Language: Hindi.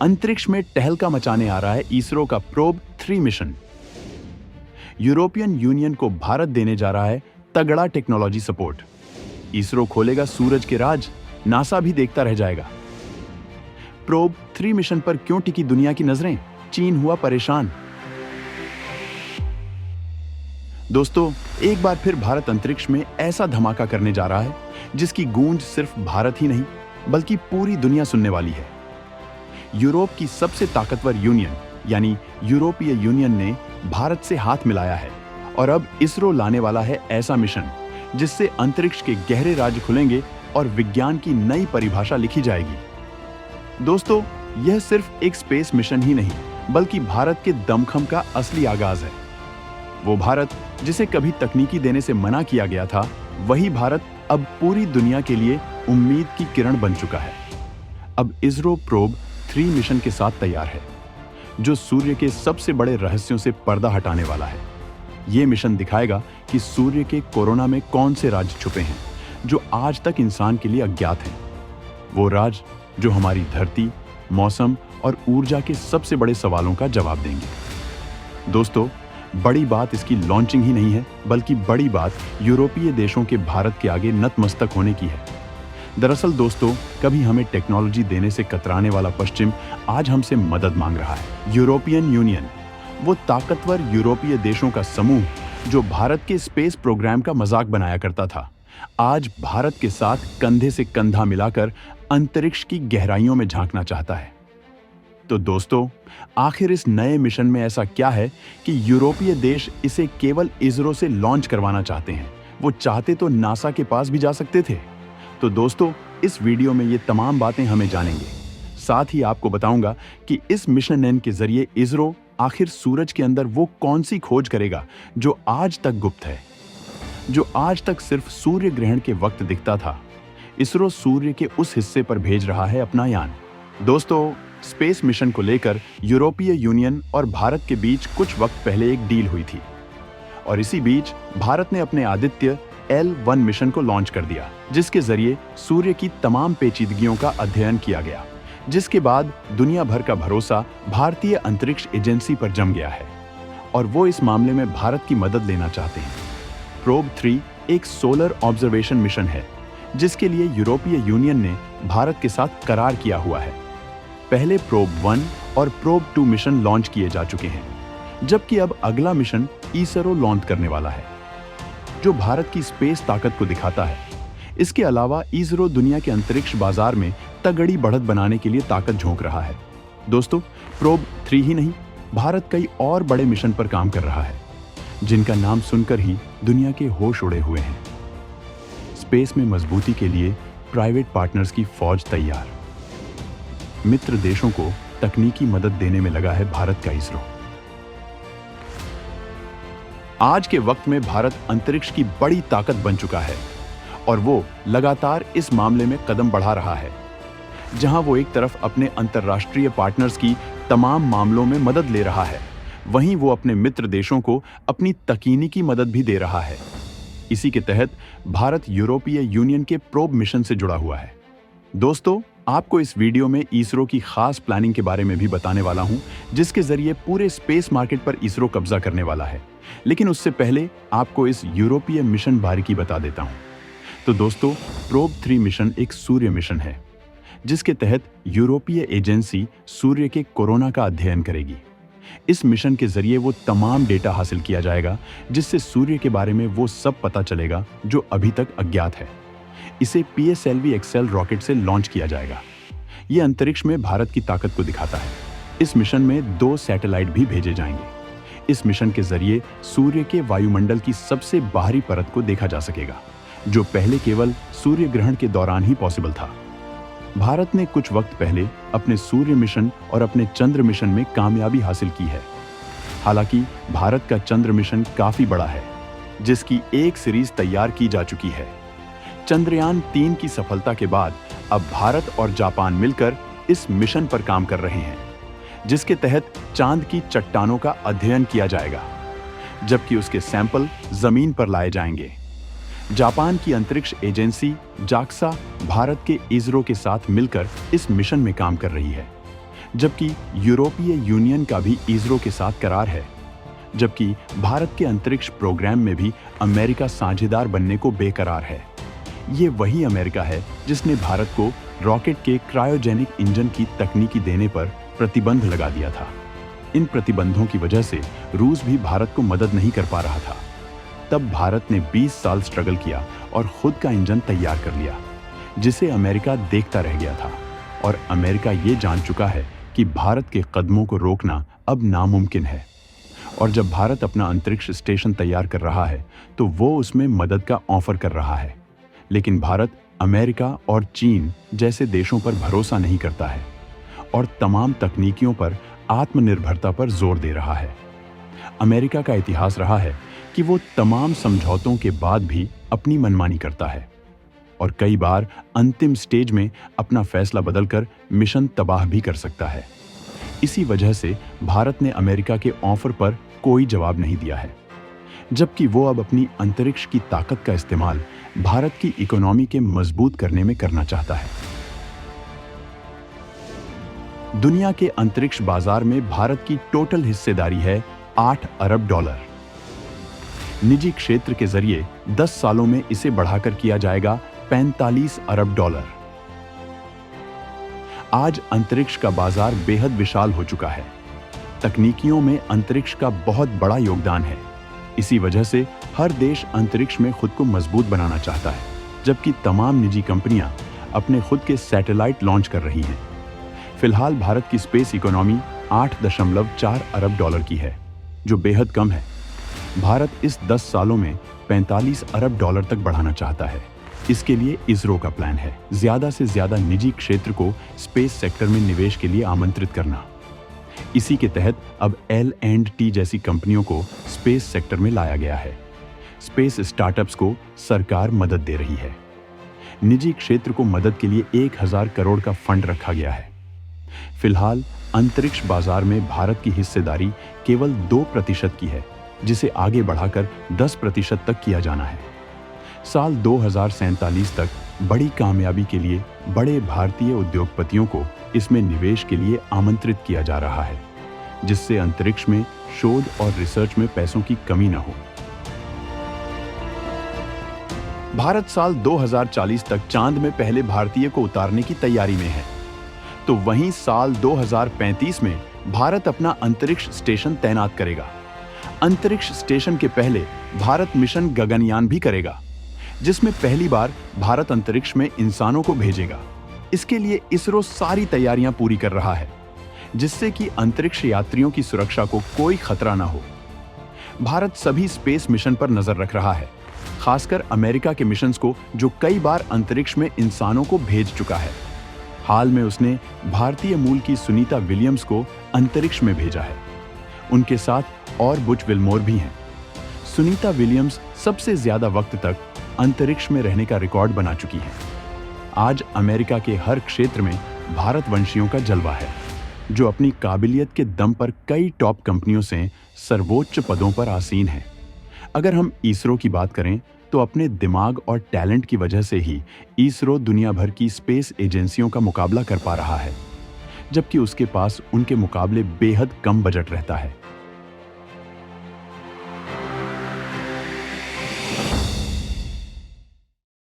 अंतरिक्ष में टहलका मचाने आ रहा है इसरो का प्रोब 3 मिशन। यूरोपियन यूनियन को भारत देने जा रहा है तगड़ा टेक्नोलॉजी सपोर्ट। इसरो खोलेगा सूरज के राज, नासा भी देखता रह जाएगा। प्रोब 3 मिशन पर क्यों टिकी दुनिया की नजरें, चीन हुआ परेशान। दोस्तों, एक बार फिर भारत अंतरिक्ष में ऐसा धमाका करने जा रहा है जिसकी गूंज सिर्फ भारत ही नहीं बल्कि पूरी दुनिया सुनने वाली है। यूरोप की सबसे ताकतवर यूनियन यानी यूरोपीय यूनियन ने भारत से हाथ मिलाया है और अब इसरो लाने वाला है ऐसा मिशन जिससे अंतरिक्ष के गहरे राज खुलेंगे और विज्ञान की नई परिभाषा लिखी जाएगी। दोस्तों, यह सिर्फ एक स्पेस मिशन ही नहीं बल्कि भारत के दमखम का असली आगाज है। वो भारत जिसे कभी तकनीकी देने से मना किया गया था, वही भारत अब पूरी दुनिया के लिए उम्मीद की किरण बन चुका है। अब इसरो प्रोब 3 मिशन के साथ तैयार है, जो सूर्य के सबसे बड़े रहस्यों से पर्दा हटाने वाला है। यह मिशन दिखाएगा कि सूर्य के कोरोना में कौन से राज छुपे हैं जो आज तक इंसान के लिए अज्ञात हैं। वो राज जो हमारी धरती, मौसम और ऊर्जा के सबसे बड़े सवालों का जवाब देंगे। दोस्तों, बड़ी बात इसकी लॉन्चिंग ही नहीं है बल्कि बड़ी बात यूरोपीय देशों के भारत के आगे नतमस्तक होने की है। दरअसल दोस्तों, कभी हमें टेक्नोलॉजी देने से कतराने वाला पश्चिम आज हमसे मदद मांग रहा है। यूरोपियन यूनियन, वो ताकतवर यूरोपीय देशों का समूह जो भारत के स्पेस प्रोग्राम का मजाक बनाया करता था, आज भारत के साथ कंधे से कंधा मिलाकर अंतरिक्ष की गहराइयों में झांकना चाहता है। तो दोस्तों, आखिर इस नए मिशन में ऐसा क्या है कि यूरोपीय देश इसे केवल इसरो से लॉन्च करवाना चाहते हैं? वो चाहते तो नासा के पास भी जा सकते थे। तो दोस्तों, इस वीडियो में ये तमाम बातें हमें जानेंगे। साथ ही आपको बताऊंगा कि इस मिशन एन के जरिए इसरो आखिर सूरज के अंदर वो कौन सी खोज करेगा जो आज तक गुप्त है, जो आज तक सिर्फ सूर्य ग्रहण के वक्त दिखता था। इसरो सूर्य के उस हिस्से पर भेज रहा है अपना यान। दोस्तों, स्पेस मिशन को लेकर यूरोपीय यूनियन और भारत के बीच कुछ वक्त पहले एक डील हुई थी और इसी बीच भारत ने अपने आदित्य L1 मिशन को लॉन्च कर दिया, जिसके जरिए सूर्य की तमाम पेचीदगियों का अध्ययन किया गया, जिसके बाद दुनिया भर का भरोसा भारतीय अंतरिक्ष एजेंसी पर जम गया है और वो इस मामले में भारत की मदद लेना चाहते हैं। प्रोब 3 एक सोलर ऑब्जर्वेशन मिशन है जिसके लिए यूरोपीय यूनियन ने भारत के साथ करार किया हुआ है। पहले प्रोब 1 और प्रोब 2 मिशन लॉन्च किए जा चुके हैं, जबकि अब अगला मिशन इसरो लॉन्च करने वाला है, जो भारत की स्पेस ताकत को दिखाता है। इसके अलावा इसरो दुनिया के अंतरिक्ष बाजार में तगड़ी बढ़त बनाने के लिए ताकत झोंक रहा है। दोस्तों, प्रोब 3 ही नहीं, भारत कई और बड़े मिशन पर काम कर रहा है, जिनका नाम सुनकर ही दुनिया के होश उड़े हुए हैं। स्पेस में मजबूती के लिए प्राइवेट पार्टनर्स की फौज तैयार। मित्र देशों को तकनीकी मदद देने में लगा है भारत का इसरो। आज के वक्त में भारत अंतरिक्ष की बड़ी ताकत बन चुका है और वो लगातार इस मामले में कदम बढ़ा रहा है। जहां वो एक तरफ अपने अंतर्राष्ट्रीय पार्टनर्स की तमाम मामलों में मदद ले रहा है, वहीं वो अपने मित्र देशों को अपनी तकनीकी मदद भी दे रहा है। इसी के तहत भारत यूरोपीय यूनियन के प्रोब मिशन से जुड़ा हुआ है। दोस्तों, आपको इस वीडियो में इसरो की खास प्लानिंग के बारे में भी बताने वाला हूं, जिसके जरिए पूरे स्पेस मार्केट पर इसरो कब्जा करने वाला है। लेकिन उससे पहले आपको इस यूरोपीय मिशन बारीकी बता देता हूं। तो दोस्तों, प्रोब 3 मिशन एक सूर्य मिशन है जिसके तहत यूरोपीय एजेंसी सूर्य के कोरोना का अध्ययन करेगी। इस मिशन के जरिए वो तमाम डेटा हासिल किया जाएगा जिससे सूर्य के बारे में वो सब पता चलेगा जो अभी तक अज्ञात है। इसे PSLV XL रॉकेट से लॉन्च किया जाएगा। ये अंतरिक्ष में भारत की ताकत को दिखाता है। इस मिशन में 2 सैटेलाइट भी भेजे जाएंगे। इस मिशन के जरिए सूर्य के वायुमंडल की सबसे बाहरी परत को देखा जा सकेगा, जो पहले केवल सूर्य ग्रहण के दौरान ही पॉसिबल था। भारत ने कुछ वक्त पहले अपने सूर्य मिशन और अपने चंद्र मिशन में कामयाबी हासिल की है। हालांकि भारत का चंद्र मिशन काफी बड़ा है, जिसकी एक सीरीज तैयार की जा चुकी है। चंद्रयान 3 की सफलता के बाद अब भारत और जापान मिलकर इस मिशन पर काम कर रहे हैं, जिसके तहत चांद की चट्टानों का अध्ययन किया जाएगा, जबकि उसके सैंपल जमीन पर लाए जाएंगे। जापान की अंतरिक्ष एजेंसी जाक्सा भारत के इसरो के साथ मिलकर इस मिशन में काम कर रही है, जबकि यूरोपीय यूनियन का भी इसरो के साथ करार है, जबकि भारत के अंतरिक्ष प्रोग्राम में भी अमेरिका साझेदार बनने को बेकरार है। ये वही अमेरिका है जिसने भारत को रॉकेट के क्रायोजेनिक इंजन की तकनीकी देने पर प्रतिबंध लगा दिया था। इन प्रतिबंधों की वजह से रूस भी भारत को मदद नहीं कर पा रहा था। तब भारत ने 20 साल स्ट्रगल किया और खुद का इंजन तैयार कर लिया, जिसे अमेरिका देखता रह गया था। और अमेरिका ये जान चुका है कि भारत के कदमों को रोकना अब नामुमकिन है। और जब भारत अपना अंतरिक्ष स्टेशन तैयार कर रहा है तो वो उसमें मदद का ऑफर कर रहा है, लेकिन भारत अमेरिका और चीन जैसे देशों पर भरोसा नहीं करता है और तमाम तकनीकियों पर आत्मनिर्भरता पर जोर दे रहा है। अमेरिका का इतिहास रहा है कि वो तमाम समझौतों के बाद भी अपनी मनमानी करता है और कई बार अंतिम स्टेज में अपना फैसला बदलकर मिशन तबाह भी कर सकता है। इसी वजह से भारत ने अमेरिका के ऑफर पर कोई जवाब नहीं दिया है, जबकि वो अब अपनी अंतरिक्ष की ताकत का इस्तेमाल भारत की इकोनॉमी के मजबूत करने में करना चाहता है। दुनिया के अंतरिक्ष बाजार में भारत की टोटल हिस्सेदारी है 8 अरब डॉलर। निजी क्षेत्र के जरिए 10 सालों में इसे बढ़ाकर किया जाएगा 45 अरब डॉलर। आज अंतरिक्ष का बाजार बेहद विशाल हो चुका है। तकनीकियों में अंतरिक्ष का बहुत बड़ा योगदान है। इसी वजह से हर देश अंतरिक्ष में खुद को मजबूत बनाना चाहता है, जबकि तमाम निजी कंपनियां अपने खुद के सैटेलाइट लॉन्च कर रही हैं। फिलहाल भारत की स्पेस इकोनॉमी 8.4 अरब डॉलर की है, जो बेहद कम है। भारत इस 10 सालों में 45 अरब डॉलर तक बढ़ाना चाहता है। इसके लिए इसरो का प्लान है ज्यादा से ज्यादा निजी क्षेत्र को स्पेस सेक्टर में निवेश के लिए आमंत्रित करना। इसी के तहत अब L&T जैसी कंपनियों को स्पेस सेक्टर में लाया गया है। स्पेस स्टार्टअप्स को सरकार मदद दे रही है। निजी क्षेत्र को मदद के लिए 1000 करोड़ का फंड रखा गया है। फिलहाल अंतरिक्ष बाजार में भारत की हिस्सेदारी केवल 2% की है, जिसे आगे बढ़ाकर 10% तक किया जाना है। साल 2047 तक बड़ी कामयाबी के लिए बड़े भारतीय उद्योगपतियों को इसमें निवेश के लिए आमंत्रित किया जा रहा है, जिससे अंतरिक्ष में शोध और रिसर्च में पैसों की कमी न हो। भारत साल 2040 तक चांद में पहले भारतीय को उतारने की तैयारी में है, तो वहीं साल 2035 में भारत अपना अंतरिक्ष स्टेशन तैनात करेगा। अंतरिक्ष स्टेशन के पहले भारत मिशन गगनयान भी करेगा, जिसमें पहली बार भारत अंतरिक्ष में इंसानों को भेजेगा। इसके लिए इसरो सारी तैयारियां पूरी कर रहा है, जिससे कि अंतरिक्ष यात्रियों की सुरक्षा को कोई खतरा ना हो। भारत सभी स्पेस मिशन पर नजर रख रहा है, खासकर अमेरिका के मिशंस को, जो कई बार अंतरिक्ष में इंसानों को भेज चुका है। हाल में उसने भारतीय मूल की सुनीता विलियम्स को अंतरिक्ष में भेजा है। उनके साथ और बुच विल्मोर भी हैं। सुनीता विलियम्स सबसे ज्यादा वक्त तक अंतरिक्ष में रहने का रिकॉर्ड बना चुकी है। आज अमेरिका के हर क्षेत्र में भारतवंशियों का जलवा है, जो अपनी काबिलियत के दम पर कई टॉप कंपनियों से सर्वोच्च पदों पर आसीन हैं। अगर हम इसरो की बात करें तो अपने दिमाग और टैलेंट की वजह से ही इसरो दुनिया भर की स्पेस एजेंसियों का मुकाबला कर पा रहा है, जबकि उसके पास उनके मुकाबले बेहद कम बजट रहता है।